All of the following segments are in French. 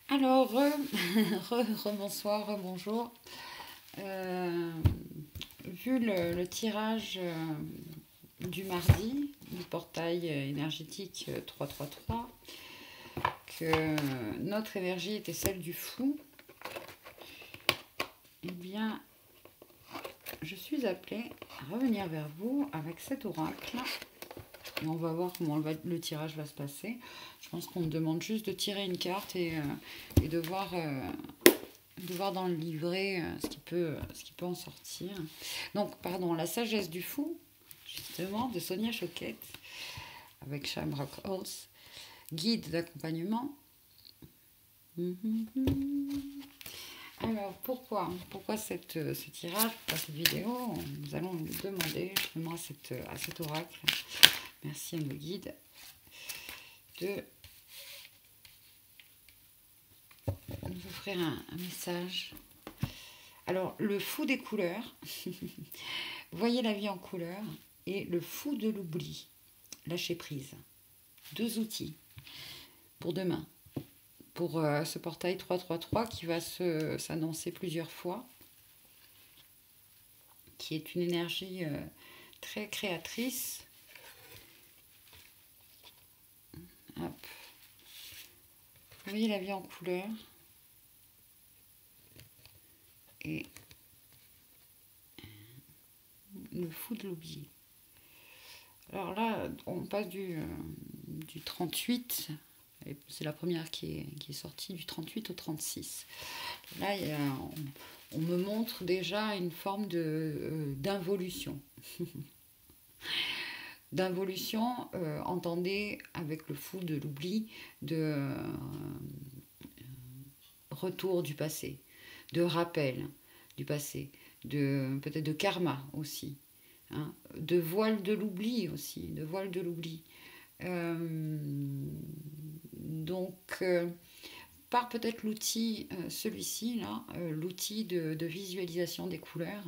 Alors, bonsoir, bonjour. Euh, Vu le tirage du mardi du portail énergétique 333, que notre énergie était celle du flou, eh bien, je suis appelée à revenir vers vous avec cet oracle. Et on va voir comment le tirage va se passer. Je pense qu'on me demande juste de tirer une carte et de voir dans le livret ce qui peut en sortir. Donc, pardon, la sagesse du fou, justement, de Sonia Choquette, avec Shamrock Halls, guide d'accompagnement. Alors, pourquoi ce tirage, pourquoi cette vidéo? Nous allons nous demander justement à cet oracle, merci à nos guides, de nous offrir un message. Alors, le fou des couleurs, voyez la vie en couleurs, et le fou de l'oubli, lâcher prise. Deux outils pour demain, pour ce portail 333 qui va s'annoncer plusieurs fois, qui est une énergie très créatrice. Hop. Vous voyez la vie en couleurs et le fou de l'oubli. Alors là, on passe du 38, c'est la première qui est sortie, du 38 au 36. Là, on me montre déjà une forme d'involution. D'involution, entendez avec le fou de l'oubli, de retour du passé, de rappel du passé, peut-être de karma aussi, hein, de voile de l'oubli aussi, de voile de l'oubli. Donc, par peut-être l'outil, celui-ci, là, l'outil de visualisation des couleurs,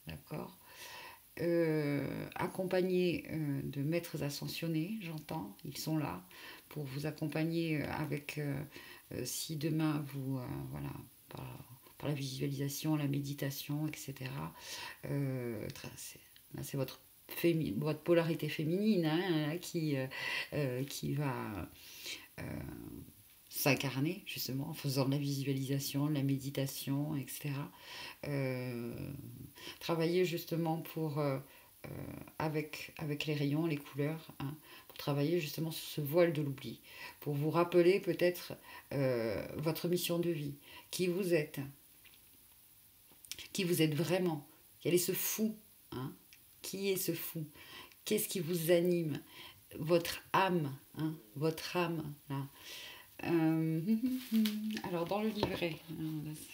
d'accord, accompagné de maîtres ascensionnés, j'entends, ils sont là pour vous accompagner avec, si demain vous, voilà, par la visualisation, la méditation, etc. C'est votre polarité féminine, hein, qui va s'incarner justement en faisant de la visualisation, de la méditation, etc. Travailler justement avec les rayons, les couleurs, hein, pour travailler justement sur ce voile de l'oubli, pour vous rappeler peut-être votre mission de vie, qui vous êtes vraiment, quel est ce fou, hein, qui est ce fou, qu'est-ce qui vous anime, votre âme, hein, votre âme, là. Alors dans le livret,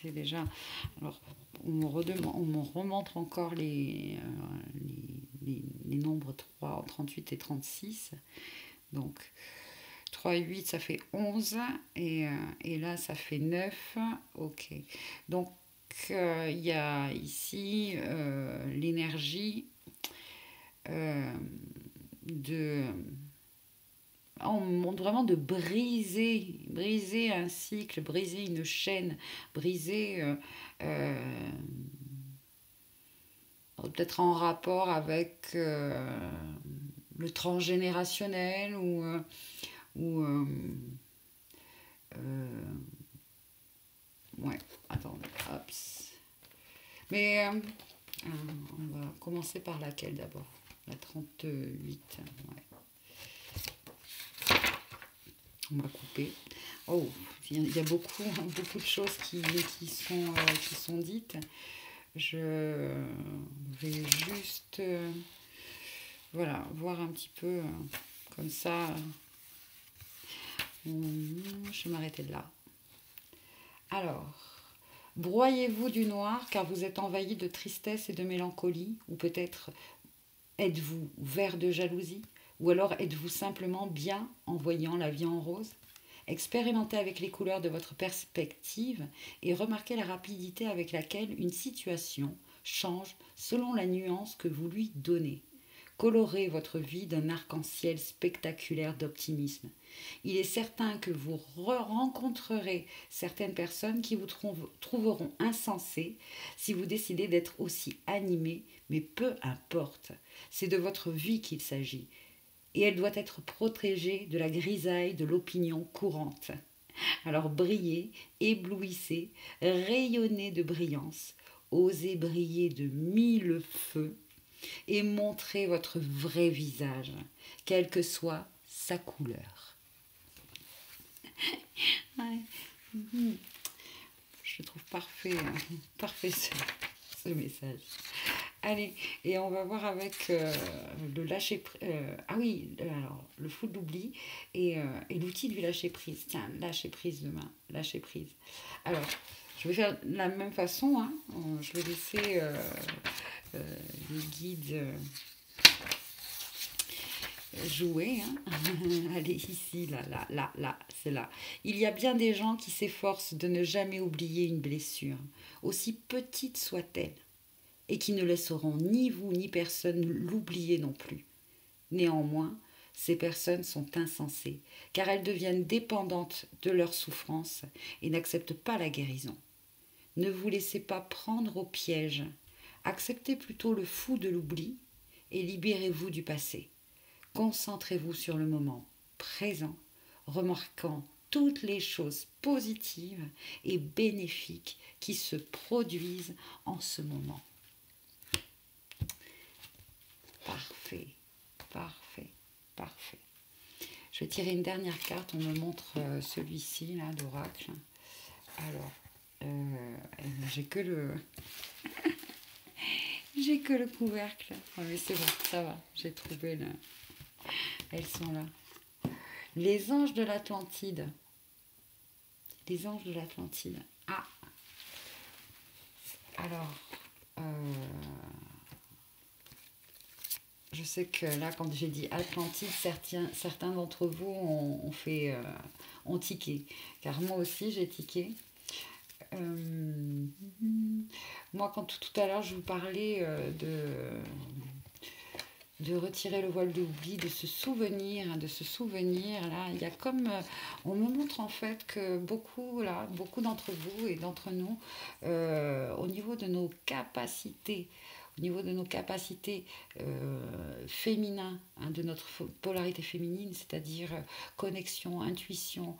c'est déjà. Alors on me remontre encore les nombres 3, 38 et 36. Donc 3 et 8 ça fait 11 et là ça fait 9. Ok. Donc il y a ici l'énergie de. On me montre vraiment de briser un cycle, briser une chaîne, briser peut-être en rapport avec le transgénérationnel ou ouais, attendez, hop. Mais on va commencer par laquelle d'abord? La 38, ouais. On va couper. Oh, il y a beaucoup, beaucoup de choses qui sont dites. Je vais juste voilà, voir un petit peu comme ça. Je vais m'arrêter de là. Alors, broyez-vous du noir car vous êtes envahi de tristesse et de mélancolie, ou peut-être êtes-vous vert de jalousie, ou alors êtes-vous simplement bien en voyant la vie en rose? Expérimentez avec les couleurs de votre perspective et remarquez la rapidité avec laquelle une situation change selon la nuance que vous lui donnez. colorer votre vie d'un arc-en-ciel spectaculaire d'optimisme. Il est certain que vous rencontrerez certaines personnes qui vous trouveront insensé si vous décidez d'être aussi animé, mais peu importe. C'est de votre vie qu'il s'agit. Et elle doit être protégée de la grisaille de l'opinion courante. Alors brillez, éblouissez, rayonnez de brillance, osez briller de 1000 feux et montrez votre vrai visage, quelle que soit sa couleur. Ouais. Je trouve parfait, parfait ce message. Allez, et on va voir avec le lâcher prise. Ah oui, alors le fou de l'oubli et l'outil du lâcher prise. Tiens, lâcher prise demain, lâcher prise. Alors, je vais faire de la même façon. Hein. Je vais laisser les guides jouer. Hein. Allez, ici, là, c'est là. Il y a bien des gens qui s'efforcent de ne jamais oublier une blessure, aussi petite soit-elle, et qui ne laisseront ni vous ni personne l'oublier non plus. Néanmoins, ces personnes sont insensées, car elles deviennent dépendantes de leur souffrance et n'acceptent pas la guérison. Ne vous laissez pas prendre au piège. Acceptez plutôt le fou de l'oubli et libérez-vous du passé. Concentrez-vous sur le moment présent, remarquant toutes les choses positives et bénéfiques qui se produisent en ce moment. Parfait, parfait, parfait. Je vais tirer une dernière carte. On me montre celui-ci là d'oracle. Alors, j'ai que le j'ai que le couvercle. Oh, mais c'est bon, ça va. J'ai trouvé le. Elles sont là. Les anges de l'Atlantide. Les anges de l'Atlantide. Ah. Alors. Je sais que là, quand j'ai dit Atlantide, certains d'entre vous ont tiqué. Car moi aussi, j'ai tiqué. Moi, quand tout à l'heure, je vous parlais de retirer le voile de l'oubli, de se souvenir, là, il y a comme... on me montre en fait que beaucoup d'entre vous et d'entre nous, au niveau de nos capacités, féminines, hein, de notre polarité féminine, c'est-à-dire connexion, intuition,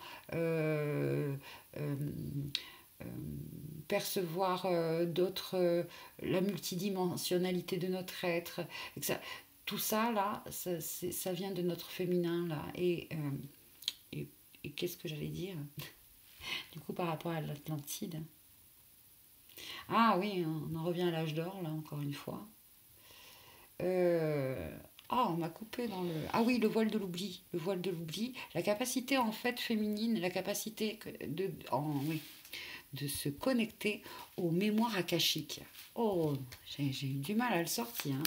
percevoir la multidimensionnalité de notre être, tout ça là, ça vient de notre féminin là. Et qu'est-ce que j'allais dire du coup par rapport à l'Atlantide? Ah oui, on en revient à l'âge d'or là encore une fois. On m'a coupé dans le... Ah oui, le voile de l'oubli. Le voile de l'oubli. La capacité en fait féminine, la capacité de se connecter aux mémoires akashiques. Oh, j'ai eu du mal à le sortir. Hein.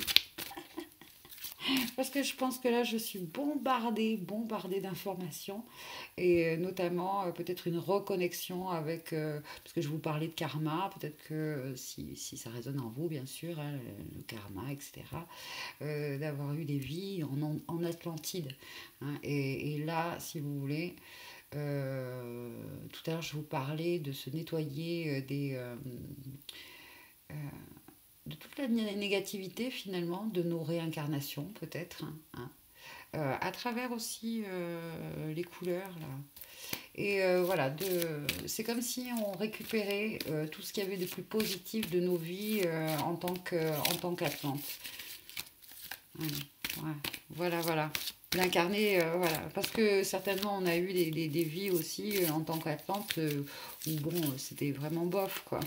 Parce que je pense que là, je suis bombardée d'informations. Et notamment, peut-être une reconnexion avec... parce que je vous parlais de karma. Peut-être que si ça résonne en vous, bien sûr, hein, le karma, etc. D'avoir eu des vies en Atlantide. Hein, et là, si vous voulez... tout à l'heure, je vous parlais de se nettoyer de toute la négativité finalement de nos réincarnations peut-être, hein, à travers aussi les couleurs là. Et voilà, c'est comme si on récupérait tout ce qu'il y avait de plus positif de nos vies en tant qu'Atlante. Ouais, voilà. L'incarner, voilà. Parce que certainement on a eu des vies aussi en tant qu'Atlante où bon, c'était vraiment bof quoi.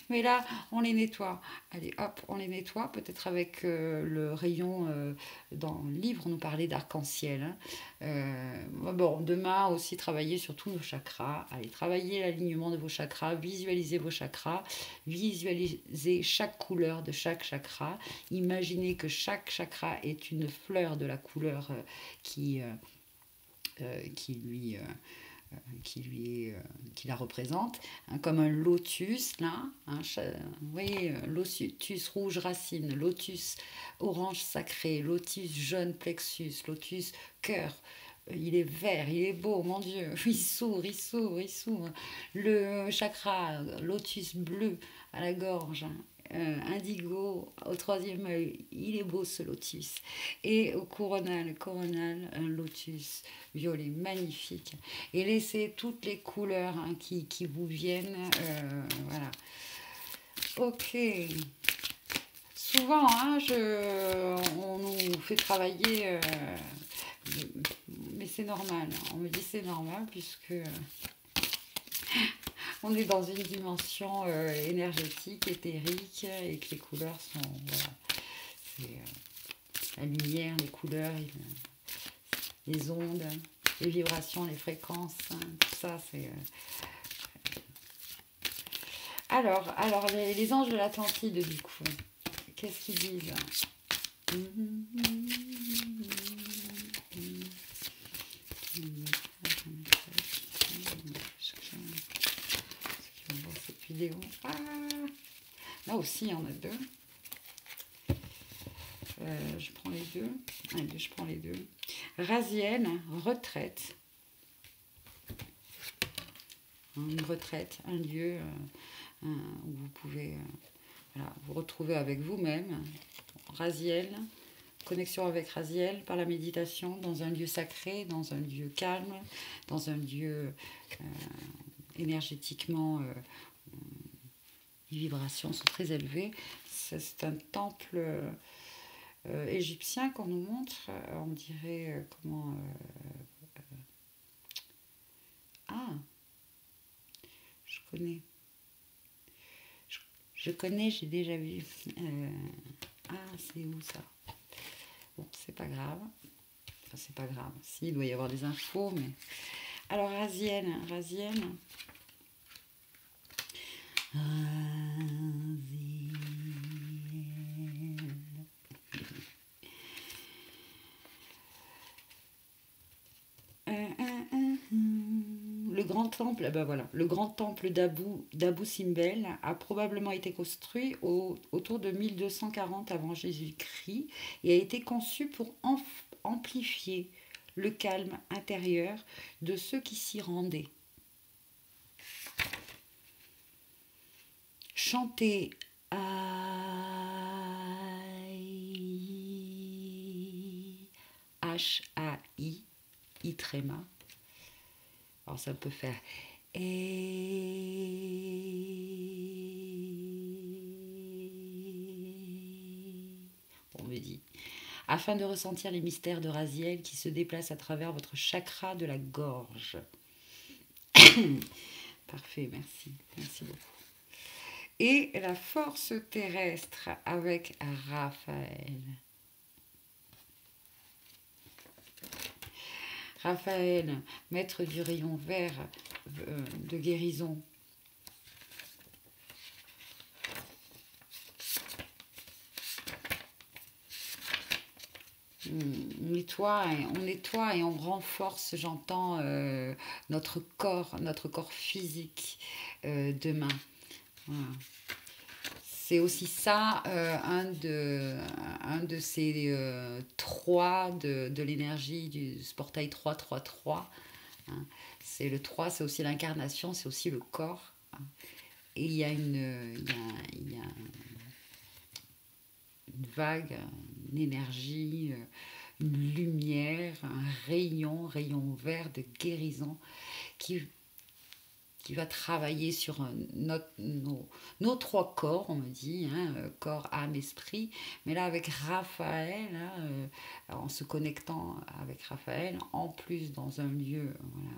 Mais là, on les nettoie. Allez, hop, on les nettoie. Peut-être avec le rayon dans le livre, on nous parlait d'arc-en-ciel. Hein. Bon, demain aussi, travailler sur tous nos chakras. Allez, travailler l'alignement de vos chakras, visualisez vos chakras, visualisez chaque couleur de chaque chakra. Imaginez que chaque chakra est une fleur de la couleur qui lui qui la représente, hein, comme un lotus là, hein, vous voyez, lotus rouge racine, lotus orange sacré, lotus jaune plexus, lotus cœur. Il est vert, il est beau, mon Dieu, il s'ouvre, il s'ouvre, il s'ouvre. Le chakra lotus bleu à la gorge, hein, indigo au troisième œil, il est beau ce lotus. Et au coronal, un lotus violet magnifique. Et laissez toutes les couleurs, hein, qui vous viennent. Voilà. Ok. Souvent, hein, on nous fait travailler, mais c'est normal. On me dit c'est normal puisque on est dans une dimension énergétique, éthérique, et que les couleurs sont... Voilà, c'est la lumière, les couleurs, les ondes, les vibrations, les fréquences, hein, tout ça, c'est... Alors les anges de l'Atlantide, du coup, qu'est-ce qu'ils disent? Cette vidéo. Ah, là aussi, il y en a deux. Je prends les deux. Allez, je prends les deux. Raziel, retraite. Une retraite, un lieu où vous pouvez voilà, vous retrouver avec vous-même. Raziel, connexion avec Raziel par la méditation, dans un lieu sacré, dans un lieu calme, dans un lieu énergétiquement, les vibrations sont très élevées. C'est un temple égyptien qu'on nous montre, on dirait comment... ah, je connais. Je connais, j'ai déjà vu. Ah, c'est où ça? Bon, c'est pas grave. Enfin, c'est pas grave. Si, il doit y avoir des infos, mais... Alors, Raziel. Le grand temple, ben voilà, le grand temple d'Abou Simbel a probablement été construit autour de 1240 avant Jésus-Christ et a été conçu pour amplifier le calme intérieur de ceux qui s'y rendaient. Chanter H-A-I, Itrema. Alors ça peut faire on me dit. Afin de ressentir les mystères de Raziel qui se déplacent à travers votre chakra de la gorge. Parfait, merci. Merci beaucoup. Et la force terrestre avec Raphaël. Raphaël, maître du rayon vert de guérison. On nettoie et on renforce, j'entends, notre corps physique demain. Voilà. C'est aussi ça, un de ces trois de l'énergie du portail 333. Hein. C'est le 3, c'est aussi l'incarnation, c'est aussi le corps. Hein. Et il y a une vague, une énergie, une lumière, un rayon vert de guérison qui va travailler sur nos trois corps, on me dit, hein, corps, âme, esprit. Mais là, avec Raphaël, hein, en se connectant avec Raphaël, en plus dans un lieu voilà,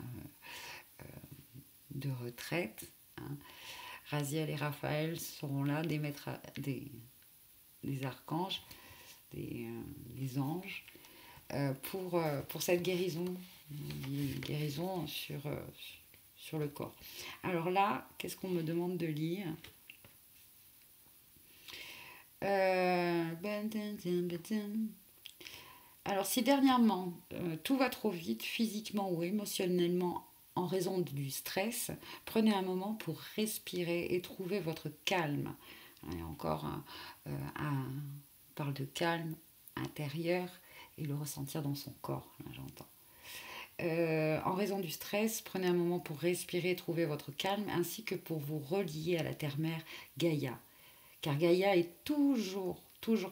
de retraite, hein, Raziel et Raphaël seront là, des maîtres, des archanges, des anges, pour cette guérison sur le corps. Alors là, qu'est-ce qu'on me demande de lire? Alors, si dernièrement tout va trop vite, physiquement ou émotionnellement en raison du stress, prenez un moment pour respirer et trouver votre calme. Et encore, on parle de calme intérieur et le ressentir dans son corps, là j'entends. En raison du stress, prenez un moment pour respirer et trouver votre calme, ainsi que pour vous relier à la terre-mère Gaïa. Car Gaïa est toujours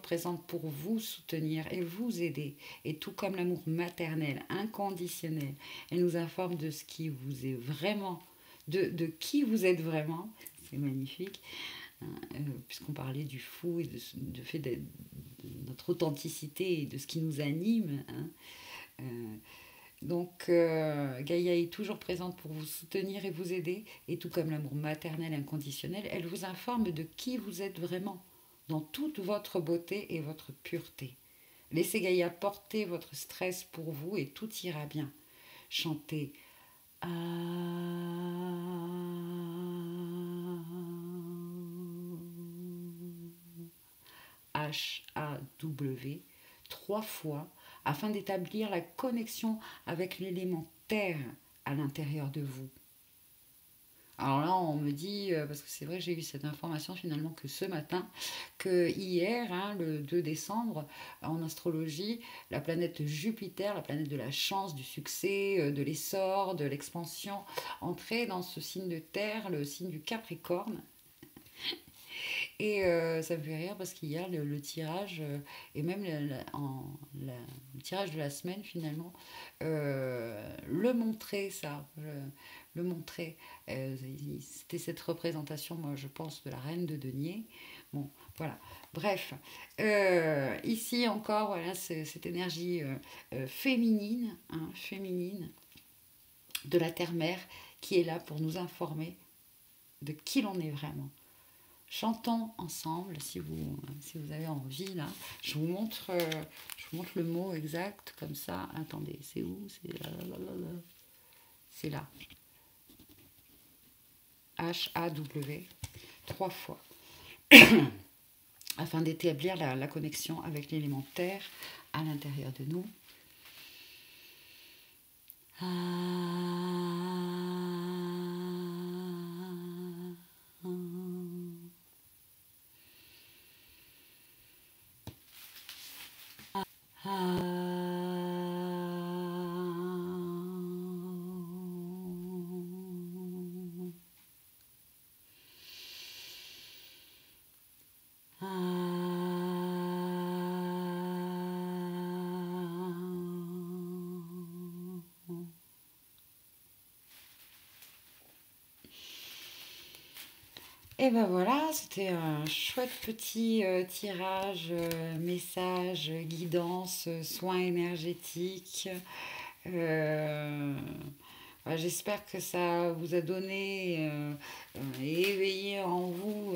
présente pour vous soutenir et vous aider. Et tout comme l'amour maternel, inconditionnel, elle nous informe de ce qui vous est vraiment, de qui vous êtes vraiment. C'est magnifique, hein, puisqu'on parlait du fou et de fait de notre authenticité et de ce qui nous anime. Hein. Donc, Gaïa est toujours présente pour vous soutenir et vous aider. Et tout comme l'amour maternel inconditionnel, elle vous informe de qui vous êtes vraiment, dans toute votre beauté et votre pureté. Laissez Gaïa porter votre stress pour vous et tout ira bien. Chantez H-A-W 3 fois afin d'établir la connexion avec l'élément terre à l'intérieur de vous. Alors là, on me dit, parce que c'est vrai que j'ai eu cette information finalement que ce matin, que hier, hein, le 2 décembre, en astrologie, la planète Jupiter, la planète de la chance, du succès, de l'essor, de l'expansion, entrait dans ce signe de terre, le signe du Capricorne. Et ça me fait rire parce qu'hier, le tirage, et même le tirage de la semaine finalement, le montrait ça. Le montrait. C'était cette représentation, moi je pense, de la reine de denier. Bon, voilà. Bref, ici encore, voilà, cette énergie féminine, hein, féminine de la terre-mère qui est là pour nous informer de qui l'on est vraiment. Chantons ensemble, si vous avez envie, là. Je vous montre le mot exact, comme ça. Attendez, c'est où? C'est là, là, là, là. C'est là. H-A-W, 3 fois. Afin d'établir la connexion avec l'élément terre à l'intérieur de nous. Et ben voilà, c'était un chouette petit tirage, message, guidance, soins énergétiques. Euh, voilà, j'espère que ça vous a donné et éveillé en vous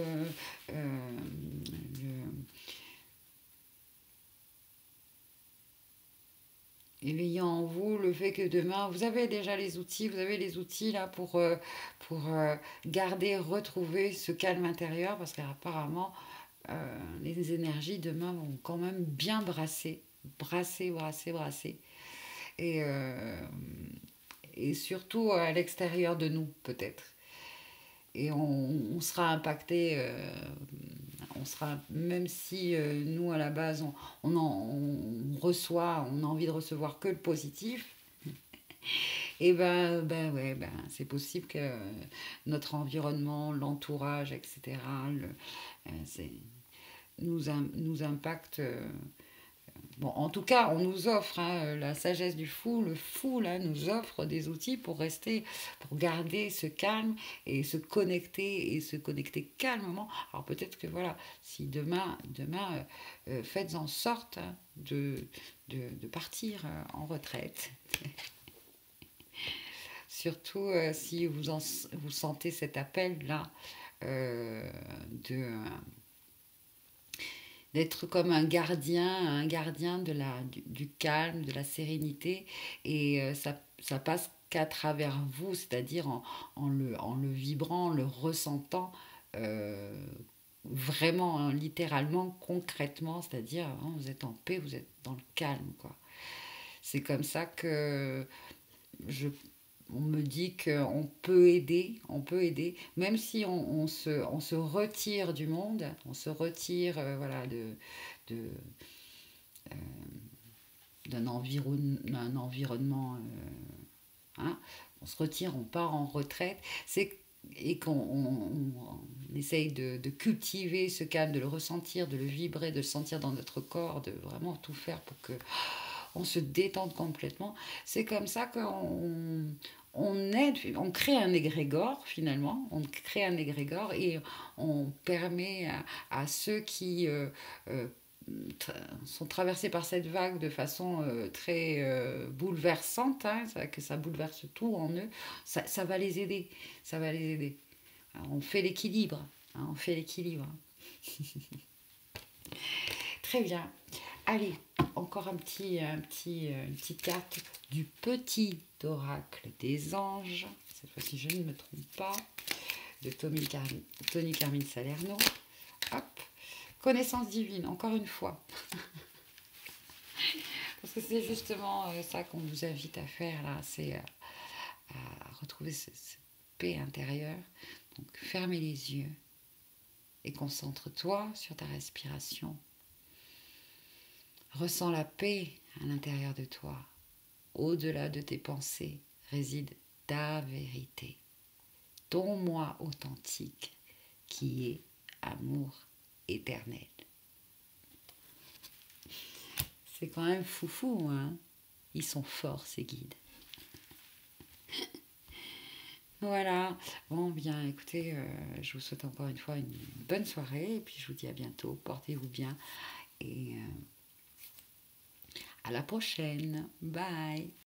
éveillant en vous le fait que demain, vous avez déjà les outils, vous avez les outils là pour garder, retrouver ce calme intérieur, parce qu'apparemment, les énergies demain vont quand même bien brasser, brasser, brasser, brasser. Et, euh, et surtout à l'extérieur de nous, peut-être. Et on sera impacté, on sera, même si nous à la base on reçoit, on a envie de recevoir que le positif, et ben ouais, ben c'est possible que notre environnement, l'entourage, etc., c'est, nous impacte. Bon, en tout cas, on nous offre, hein, la sagesse du fou, le fou là nous offre des outils pour rester, pour garder ce calme et se connecter calmement. Alors peut-être que voilà, si demain, faites en sorte, hein, de partir en retraite. Surtout si vous sentez cet appel là euh, de d'être comme un gardien du calme, de la sérénité. Et ça passe qu'à travers vous, c'est-à-dire en le vibrant, en le ressentant euh, vraiment, hein, littéralement, concrètement, c'est-à-dire hein, vous êtes en paix, vous êtes dans le calme, quoi. C'est comme ça que je on me dit qu'on peut aider, même si on se retire du monde, on se retire voilà, de, d'un environnement, hein, on se retire, on part en retraite, c'est et qu'on on essaye de cultiver ce calme, de le ressentir, de le vibrer, de le sentir dans notre corps, de vraiment tout faire pour que on se détende complètement. C'est comme ça on aide, on crée un égrégore finalement, on crée un égrégore et on permet à ceux qui euh, sont traversés par cette vague de façon très bouleversante, hein, que ça bouleverse tout en eux, ça va les aider, ça va les aider. Alors, on fait l'équilibre, hein, on fait l'équilibre. Très bien. Allez, encore une petite carte du petit oracle des anges. Cette fois-ci, je ne me trompe pas. De Tony Carmine Salerno. Hop. Connaissance divine, encore une fois. Parce que c'est justement ça qu'on vous invite à faire là. C'est à retrouver cette paix intérieure. Donc, fermez les yeux et concentre-toi sur ta respiration. Ressens la paix à l'intérieur de toi. Au-delà de tes pensées réside ta vérité, ton moi authentique qui est amour éternel. C'est quand même foufou, hein? Ils sont forts, ces guides. Voilà. Bon, bien, écoutez, je vous souhaite encore une fois une bonne soirée et puis je vous dis à bientôt. Portez-vous bien et à la prochaine. Bye.